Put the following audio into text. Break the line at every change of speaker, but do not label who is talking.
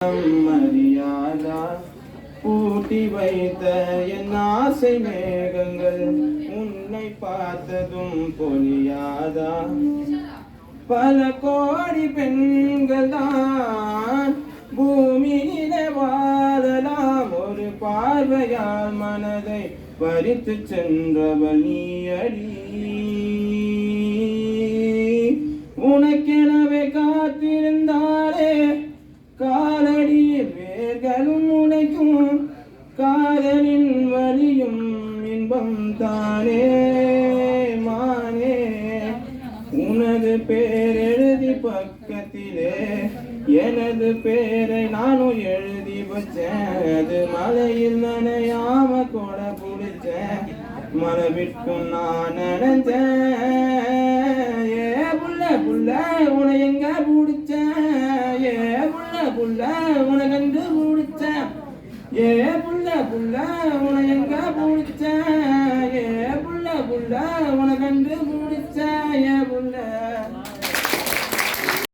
மரியாதா பூட்டி வைத்த என் ஆசை மேகங்கள் உன்னை பார்த்ததும் பொழியாதா? பல கோடி பெண்கள் தான் பூமியிலே வாழலாம், ஒரு பார்வையால் மனதை பறித்து சென்றவள் நீ அடி. உனக்கெனவே காத்திருந்தாரே காலடியில் வேர்களும் உழைக்கும், காதலின் வலியும் இன்பம் தானே. மானே உனது பேர் எழுதி பக்கத்திலே எனது பேரை நானும் எழுதி வச்சேன். அது மலையில் நனையாம கூட பிடிச்சேன், மரபிற்கும் நான் நினைச்சேன். ஏ புள்ள புள்ள உன எங்க பிடிச்சேன், ஏ புள்ள புள்ள உன கண்டு பிடிச்சேன், ஏ புள்ள புள்ள உன எங்க பிடிச்சேன், ஏ புள்ள புள்ள உன கண்டு பிடிச்சேன், ஏ புள்ள